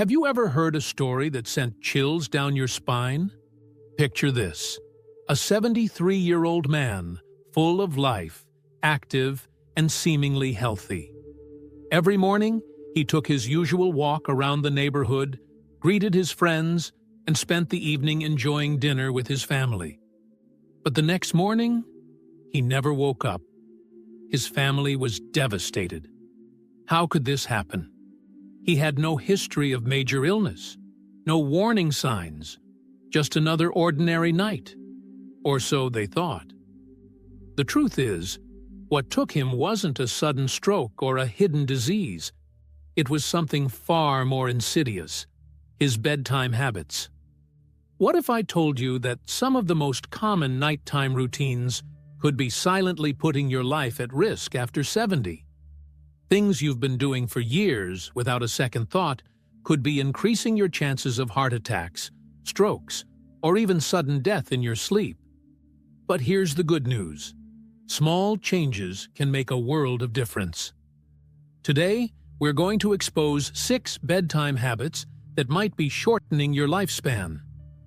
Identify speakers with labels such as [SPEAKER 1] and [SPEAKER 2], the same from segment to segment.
[SPEAKER 1] Have you ever heard a story that sent chills down your spine? Picture this: a 73-year-old man, full of life, active, and seemingly healthy. Every morning, he took his usual walk around the neighborhood, greeted his friends, and spent the evening enjoying dinner with his family. But the next morning, he never woke up. His family was devastated. How could this happen? He had no history of major illness, no warning signs, just another ordinary night. Or so they thought. The truth is, what took him wasn't a sudden stroke or a hidden disease. It was something far more insidious: his bedtime habits. What if I told you that some of the most common nighttime routines could be silently putting your life at risk after 70? Things you've been doing for years without a second thought could be increasing your chances of heart attacks, strokes, or even sudden death in your sleep. But here's the good news: small changes can make a world of difference. Today, we're going to expose 6 bedtime habits that might be shortening your lifespan,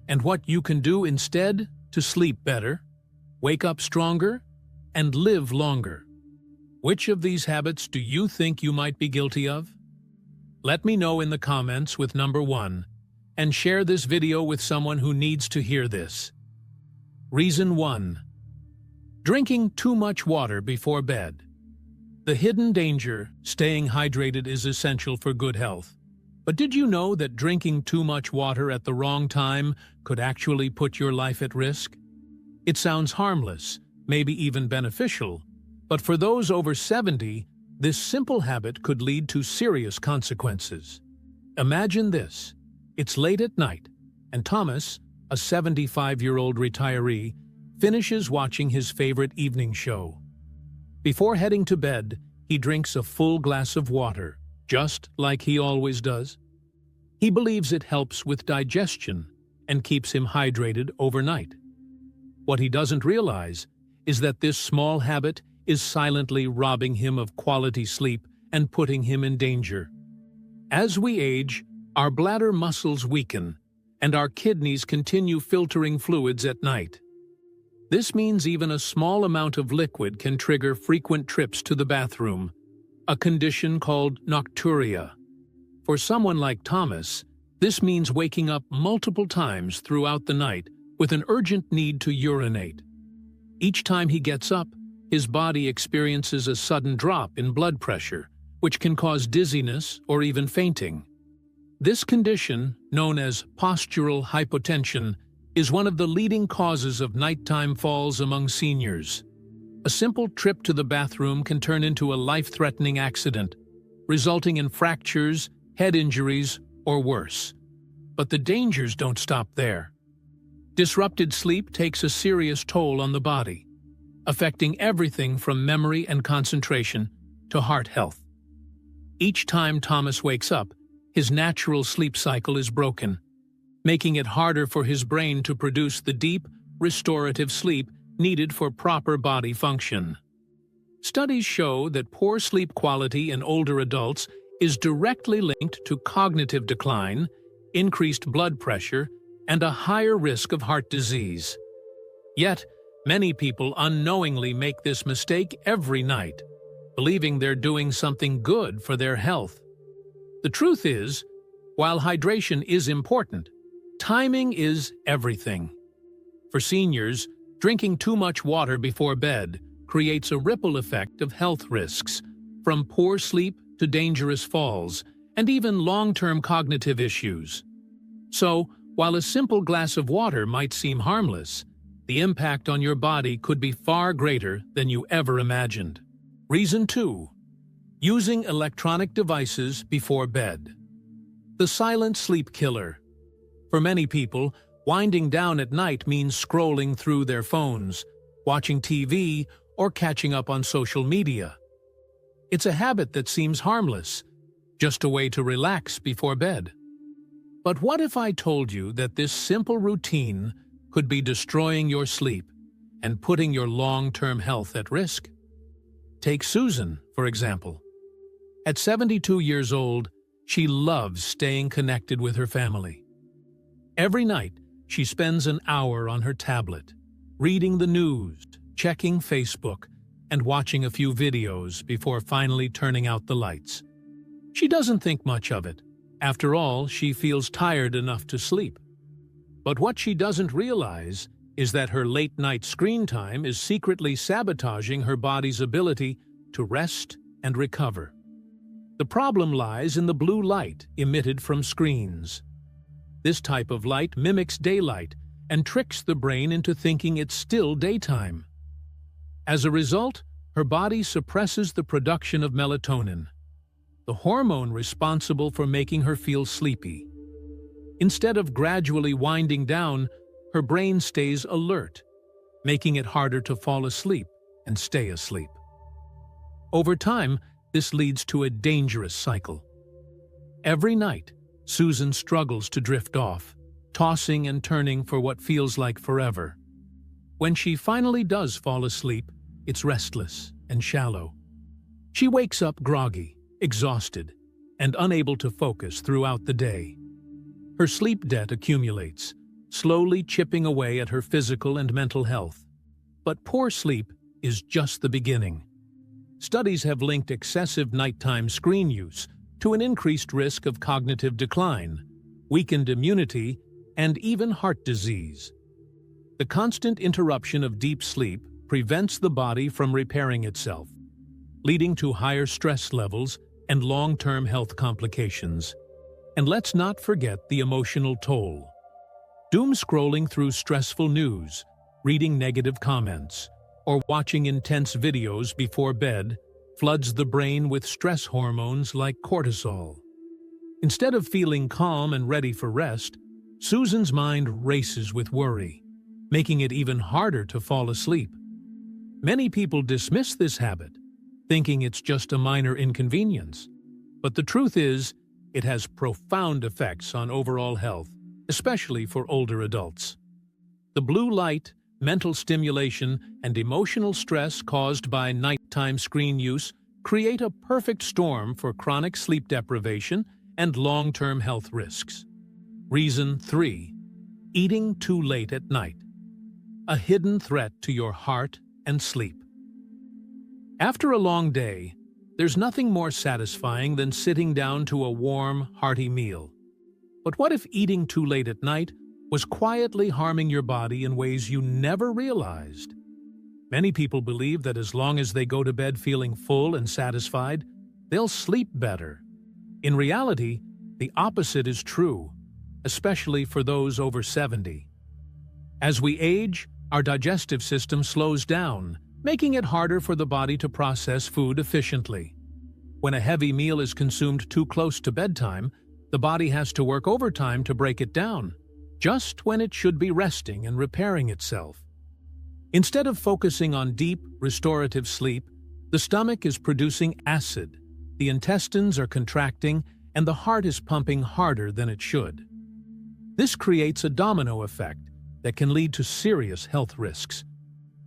[SPEAKER 1] and what you can do instead to sleep better, wake up stronger, and live longer. Which of these habits do you think you might be guilty of? Let me know in the comments with number 1, and share this video with someone who needs to hear this. Reason 1. Drinking too much water before bed. The hidden danger: staying hydrated is essential for good health. But did you know that drinking too much water at the wrong time could actually put your life at risk? It sounds harmless, maybe even beneficial, but for those over 70, this simple habit could lead to serious consequences. Imagine this: it's late at night, and Thomas, a 75-year-old retiree, finishes watching his favorite evening show. Before heading to bed, he drinks a full glass of water, just like he always does. He believes it helps with digestion and keeps him hydrated overnight. What he doesn't realize is that this small habit is silently robbing him of quality sleep and putting him in danger. As we age, our bladder muscles weaken, and our kidneys continue filtering fluids at night. This means even a small amount of liquid can trigger frequent trips to the bathroom, a condition called nocturia. For someone like Thomas, this means waking up multiple times throughout the night with an urgent need to urinate. Each time he gets up, his body experiences a sudden drop in blood pressure, which can cause dizziness or even fainting. This condition, known as postural hypotension, is one of the leading causes of nighttime falls among seniors. A simple trip to the bathroom can turn into a life-threatening accident, resulting in fractures, head injuries, or worse. But the dangers don't stop there. Disrupted sleep takes a serious toll on the body, affecting everything from memory and concentration to heart health. Each time Thomas wakes up, his natural sleep cycle is broken, making it harder for his brain to produce the deep, restorative sleep needed for proper body function. Studies show that poor sleep quality in older adults is directly linked to cognitive decline, increased blood pressure, and a higher risk of heart disease. Yet, many people unknowingly make this mistake every night, believing they're doing something good for their health. The truth is, while hydration is important, timing is everything. For seniors, drinking too much water before bed creates a ripple effect of health risks, from poor sleep to dangerous falls, and even long-term cognitive issues. So, while a simple glass of water might seem harmless, the impact on your body could be far greater than you ever imagined. Reason 2. Using electronic devices before bed. The silent sleep killer. For many people, winding down at night means scrolling through their phones, watching TV, or catching up on social media. It's a habit that seems harmless, just a way to relax before bed. But what if I told you that this simple routine could be destroying your sleep and putting your long-term health at risk? Take Susan, for example. At 72 years old, She loves staying connected with her family. Every night, she spends an hour on her tablet, reading the news, checking Facebook, and watching a few videos before finally turning out the lights. She doesn't think much of it. After all, she feels tired enough to sleep. But what she doesn't realize is that her late-night screen time is secretly sabotaging her body's ability to rest and recover. The problem lies in the blue light emitted from screens. This type of light mimics daylight and tricks the brain into thinking it's still daytime. As a result, her body suppresses the production of melatonin, the hormone responsible for making her feel sleepy. Instead of gradually winding down, her brain stays alert, making it harder to fall asleep and stay asleep. Over time, this leads to a dangerous cycle. Every night, Susan struggles to drift off, tossing and turning for what feels like forever. When she finally does fall asleep, it's restless and shallow. She wakes up groggy, exhausted, and unable to focus throughout the day. Her sleep debt accumulates, slowly chipping away at her physical and mental health. But poor sleep is just the beginning. Studies have linked excessive nighttime screen use to an increased risk of cognitive decline, weakened immunity, and even heart disease. The constant interruption of deep sleep prevents the body from repairing itself, leading to higher stress levels and long-term health complications. And let's not forget the emotional toll. Doom scrolling through stressful news, reading negative comments, or watching intense videos before bed floods the brain with stress hormones like cortisol. Instead of feeling calm and ready for rest, Susan's mind races with worry, making it even harder to fall asleep. Many people dismiss this habit, thinking it's just a minor inconvenience. But the truth is, it has profound effects on overall health, especially for older adults. The blue light, mental stimulation, and emotional stress caused by nighttime screen use create a perfect storm for chronic sleep deprivation and long-term health risks. Reason 3. Eating too late at night. A hidden threat to your heart and sleep. After a long day, there's nothing more satisfying than sitting down to a warm, hearty meal. But what if eating too late at night was quietly harming your body in ways you never realized? Many people believe that as long as they go to bed feeling full and satisfied, they'll sleep better. In reality, the opposite is true, especially for those over 70. As we age, our digestive system slows down, making it harder for the body to process food efficiently. When a heavy meal is consumed too close to bedtime, the body has to work overtime to break it down, just when it should be resting and repairing itself. Instead of focusing on deep, restorative sleep, the stomach is producing acid, the intestines are contracting, and the heart is pumping harder than it should. This creates a domino effect that can lead to serious health risks.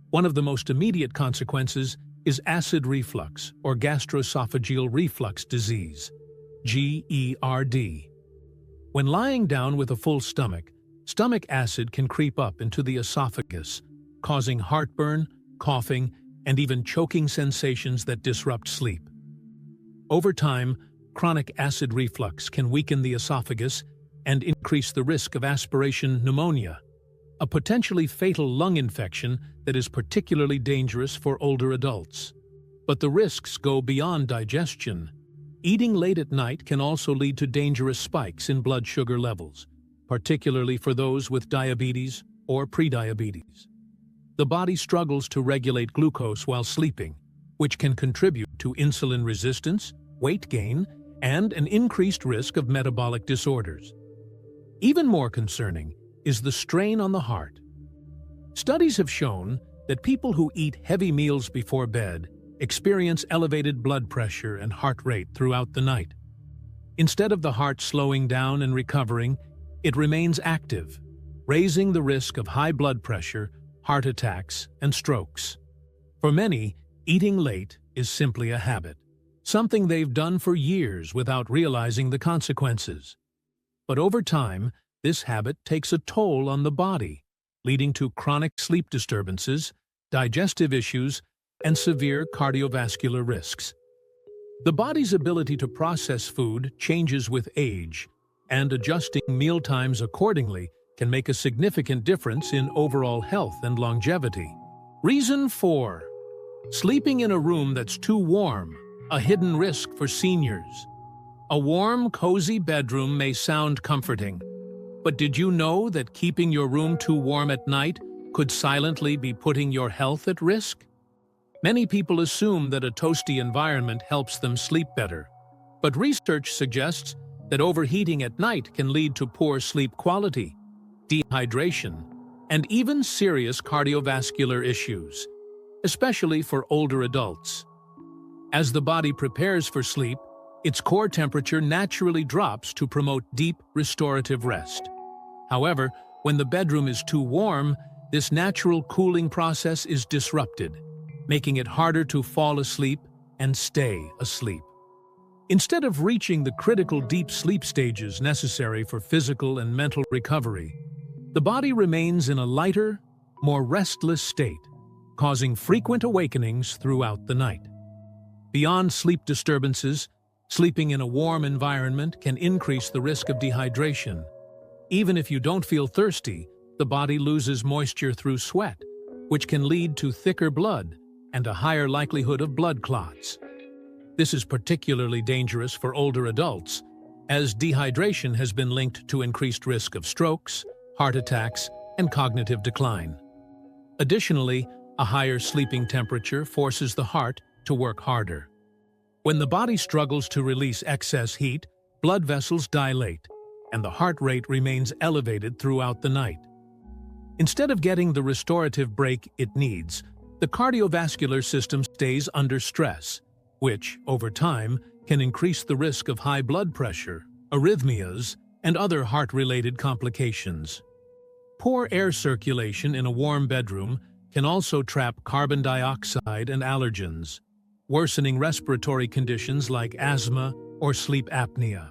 [SPEAKER 1] One of the most immediate consequences is acid reflux or gastroesophageal reflux disease, GERD. When lying down with a full stomach, stomach acid can creep up into the esophagus, causing heartburn, coughing, and even choking sensations that disrupt sleep. Over time, chronic acid reflux can weaken the esophagus and increase the risk of aspiration pneumonia, a potentially fatal lung infection that is particularly dangerous for older adults. But the risks go beyond digestion. Eating late at night can also lead to dangerous spikes in blood sugar levels, particularly for those with diabetes or prediabetes. The body struggles to regulate glucose while sleeping, which can contribute to insulin resistance, weight gain, and an increased risk of metabolic disorders. Even more concerning is the strain on the heart. Studies have shown that people who eat heavy meals before bed experience elevated blood pressure and heart rate throughout the night. Instead of the heart slowing down and recovering, it remains active, raising the risk of high blood pressure, heart attacks, and strokes. For many, eating late is simply a habit, something they've done for years without realizing the consequences. But over time, this habit takes a toll on the body, leading to chronic sleep disturbances, digestive issues, and severe cardiovascular risks. The body's ability to process food changes with age, and adjusting meal times accordingly can make a significant difference in overall health and longevity. Reason 4. Sleeping in a room that's too warm, a hidden risk for seniors. A warm, cozy bedroom may sound comforting, but did you know that keeping your room too warm at night could silently be putting your health at risk? Many people assume that a toasty environment helps them sleep better, but research suggests that overheating at night can lead to poor sleep quality, dehydration, and even serious cardiovascular issues, especially for older adults. As the body prepares for sleep, its core temperature naturally drops to promote deep, restorative rest. However, when the bedroom is too warm, this natural cooling process is disrupted, making it harder to fall asleep and stay asleep. Instead of reaching the critical deep sleep stages necessary for physical and mental recovery, the body remains in a lighter, more restless state, causing frequent awakenings throughout the night. Beyond sleep disturbances, sleeping in a warm environment can increase the risk of dehydration. Even if you don't feel thirsty, the body loses moisture through sweat, which can lead to thicker blood and a higher likelihood of blood clots. This is particularly dangerous for older adults, as dehydration has been linked to increased risk of strokes, heart attacks, and cognitive decline. Additionally, a higher sleeping temperature forces the heart to work harder. When the body struggles to release excess heat, blood vessels dilate, and the heart rate remains elevated throughout the night. Instead of getting the restorative break it needs, the cardiovascular system stays under stress, which, over time, can increase the risk of high blood pressure, arrhythmias, and other heart-related complications. Poor air circulation in a warm bedroom can also trap carbon dioxide and allergens, worsening respiratory conditions like asthma or sleep apnea.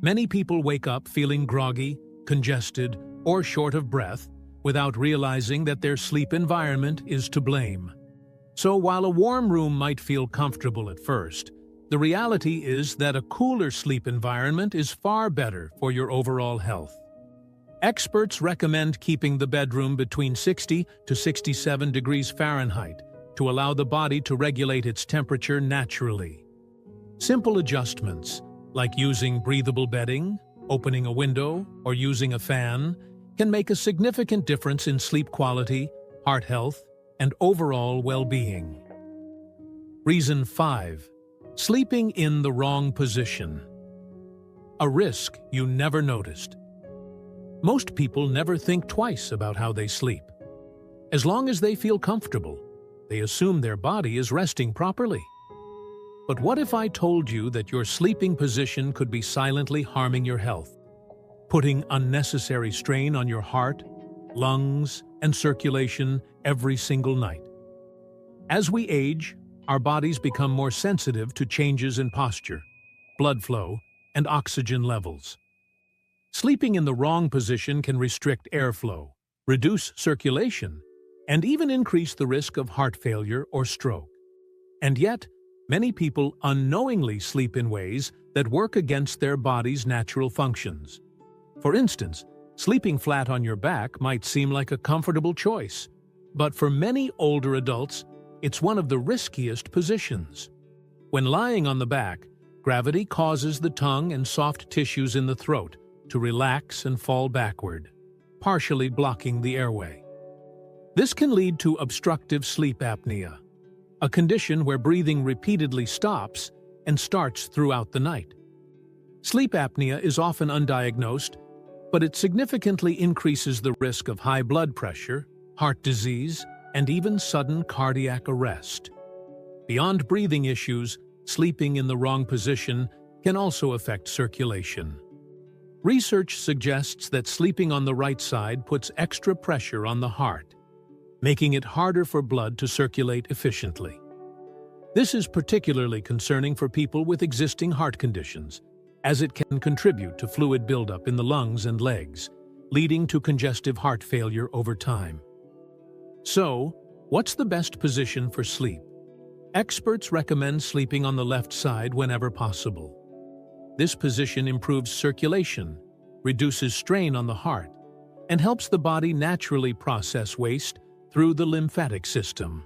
[SPEAKER 1] Many people wake up feeling groggy, congested, or short of breath without realizing that their sleep environment is to blame. So while a warm room might feel comfortable at first, the reality is that a cooler sleep environment is far better for your overall health. Experts recommend keeping the bedroom between 60 to 67 degrees Fahrenheit to allow the body to regulate its temperature naturally. Simple adjustments, like using breathable bedding, opening a window, or using a fan, can make a significant difference in sleep quality, heart health, and overall well-being. Reason 5. Sleeping in the wrong position. A risk you never noticed. Most people never think twice about how they sleep. As long as they feel comfortable, they assume their body is resting properly. But what if I told you that your sleeping position could be silently harming your health, putting unnecessary strain on your heart, lungs, and circulation every single night? As we age, our bodies become more sensitive to changes in posture, blood flow, and oxygen levels. Sleeping in the wrong position can restrict airflow, reduce circulation, and even increase the risk of heart failure or stroke. And yet, many people unknowingly sleep in ways that work against their body's natural functions. For instance, sleeping flat on your back might seem like a comfortable choice, but for many older adults, it's one of the riskiest positions. When lying on the back, gravity causes the tongue and soft tissues in the throat to relax and fall backward, partially blocking the airway. This can lead to obstructive sleep apnea, a condition where breathing repeatedly stops and starts throughout the night. Sleep apnea is often undiagnosed, but it significantly increases the risk of high blood pressure, heart disease, and even sudden cardiac arrest. Beyond breathing issues, sleeping in the wrong position can also affect circulation. Research suggests that sleeping on the right side puts extra pressure on the heart, making it harder for blood to circulate efficiently. This is particularly concerning for people with existing heart conditions, as it can contribute to fluid buildup in the lungs and legs, leading to congestive heart failure over time. So, what's the best position for sleep? Experts recommend sleeping on the left side whenever possible. This position improves circulation, reduces strain on the heart, and helps the body naturally process waste through the lymphatic system.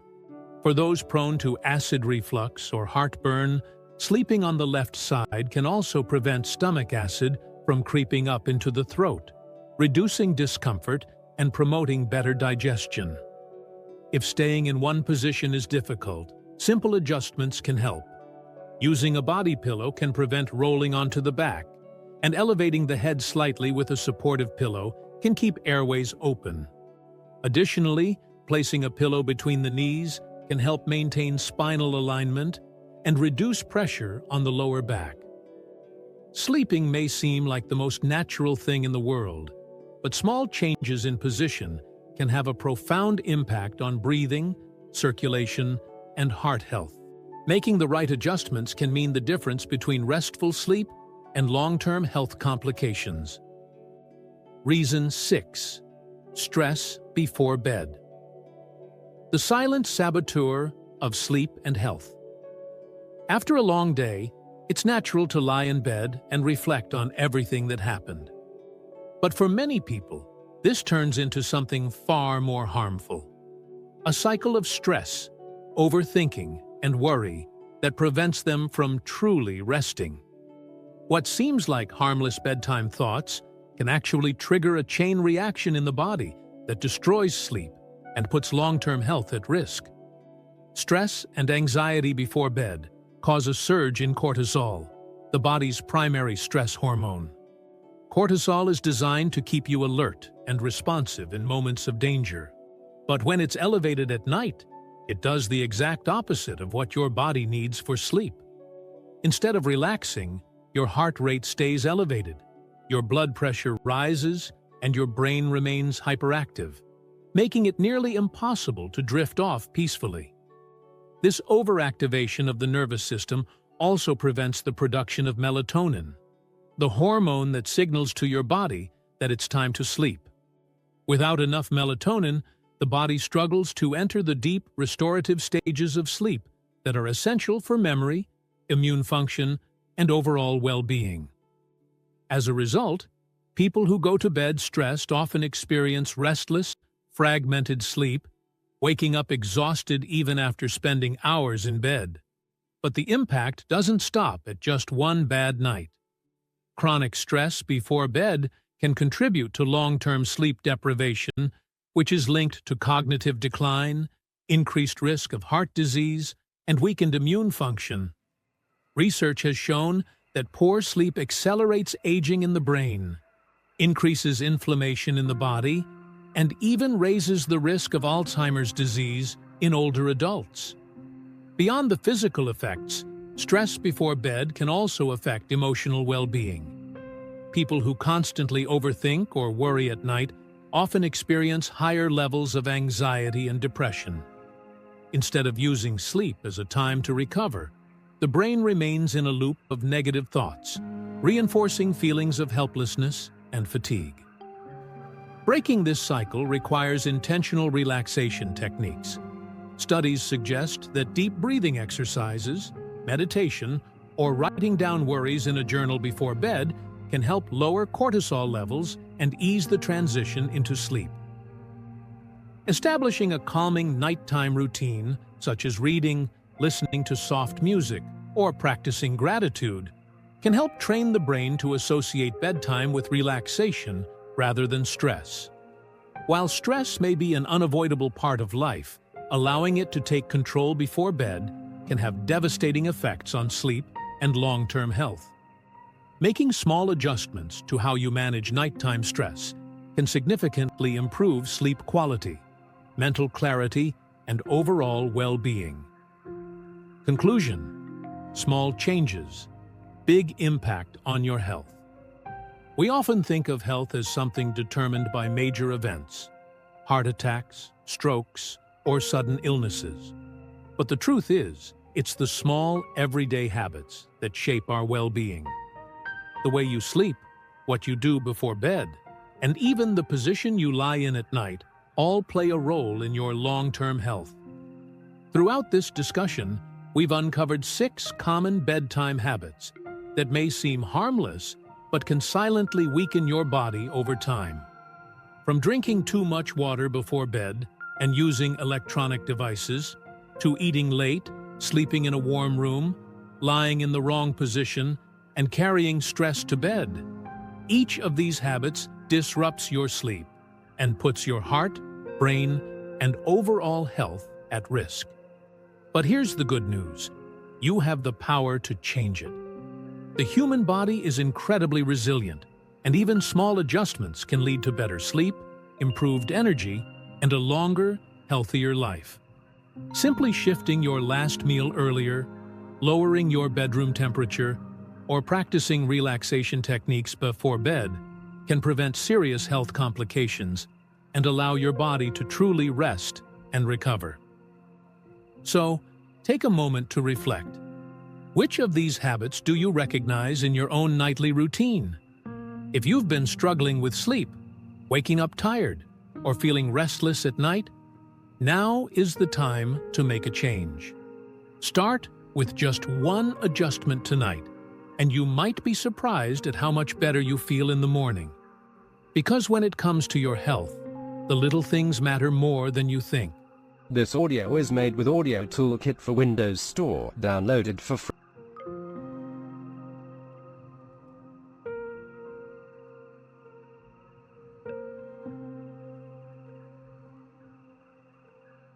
[SPEAKER 1] For those prone to acid reflux or heartburn, sleeping on the left side can also prevent stomach acid from creeping up into the throat, reducing discomfort and promoting better digestion. If staying in one position is difficult, simple adjustments can help. Using a body pillow can prevent rolling onto the back, and elevating the head slightly with a supportive pillow can keep airways open. Additionally, placing a pillow between the knees can help maintain spinal alignment and reduce pressure on the lower back. Sleeping may seem like the most natural thing in the world, but small changes in position can have a profound impact on breathing, circulation, and heart health. Making the right adjustments can mean the difference between restful sleep and long-term health complications. Reason 6. Stress before bed. The silent saboteur of sleep and health. After a long day, it's natural to lie in bed and reflect on everything that happened. But for many people, this turns into something far more harmful. A cycle of stress, overthinking, and worry that prevents them from truly resting. What seems like harmless bedtime thoughts can actually trigger a chain reaction in the body that destroys sleep and puts long-term health at risk. Stress and anxiety before bed cause a surge in cortisol, the body's primary stress hormone. Cortisol is designed to keep you alert and responsive in moments of danger. But when it's elevated at night, it does the exact opposite of what your body needs for sleep. Instead of relaxing, your heart rate stays elevated, your blood pressure rises, and your brain remains hyperactive, making it nearly impossible to drift off peacefully. This overactivation of the nervous system also prevents the production of melatonin, the hormone that signals to your body that it's time to sleep. Without enough melatonin, the body struggles to enter the deep, restorative stages of sleep that are essential for memory, immune function, and overall well-being. As a result, people who go to bed stressed often experience restless, fragmented sleep, waking up exhausted even after spending hours in bed. But the impact doesn't stop at just one bad night. Chronic stress before bed can contribute to long-term sleep deprivation, which is linked to cognitive decline, increased risk of heart disease, and weakened immune function. Research has shown that poor sleep accelerates aging in the brain, increases inflammation in the body, and even raises the risk of Alzheimer's disease in older adults. Beyond the physical effects, stress before bed can also affect emotional well-being. People who constantly overthink or worry at night often experience higher levels of anxiety and depression. Instead of using sleep as a time to recover, the brain remains in a loop of negative thoughts, reinforcing feelings of helplessness and fatigue. Breaking this cycle requires intentional relaxation techniques. Studies suggest that deep breathing exercises, meditation, or writing down worries in a journal before bed can help lower cortisol levels and ease the transition into sleep. Establishing a calming nighttime routine, such as reading, listening to soft music, or practicing gratitude, can help train the brain to associate bedtime with relaxation rather than stress. While stress may be an unavoidable part of life, allowing it to take control before bed can have devastating effects on sleep and long-term health. Making small adjustments to how you manage nighttime stress can significantly improve sleep quality, mental clarity, and overall well-being. Conclusion: small changes, big impact on your health. We often think of health as something determined by major events, heart attacks, strokes, or sudden illnesses. But the truth is, It's the small, everyday habits that shape our well-being. The way you sleep, what you do before bed, and even the position you lie in at night all play a role in your long-term health. Throughout this discussion, we've uncovered 6 common bedtime habits that may seem harmless but can silently weaken your body over time. From drinking too much water before bed and using electronic devices, to eating late, sleeping in a warm room, lying in the wrong position, and carrying stress to bed. Each of these habits disrupts your sleep and puts your heart, brain, and overall health at risk. But here's the good news. You have the power to change it. The human body is incredibly resilient, and even small adjustments can lead to better sleep, improved energy, and a longer, healthier life. Simply shifting your last meal earlier, lowering your bedroom temperature, or practicing relaxation techniques before bed can prevent serious health complications and allow your body to truly rest and recover. So, take a moment to reflect. Which of these habits do you recognize in your own nightly routine? If you've been struggling with sleep, waking up tired, or feeling restless at night, now is the time to make a change. Start with just one adjustment tonight, and you might be surprised at how much better you feel in the morning. Because when it comes to your health, the little things matter more than you think.
[SPEAKER 2] This audio is made with Audio Toolkit for Windows Store, downloaded for free.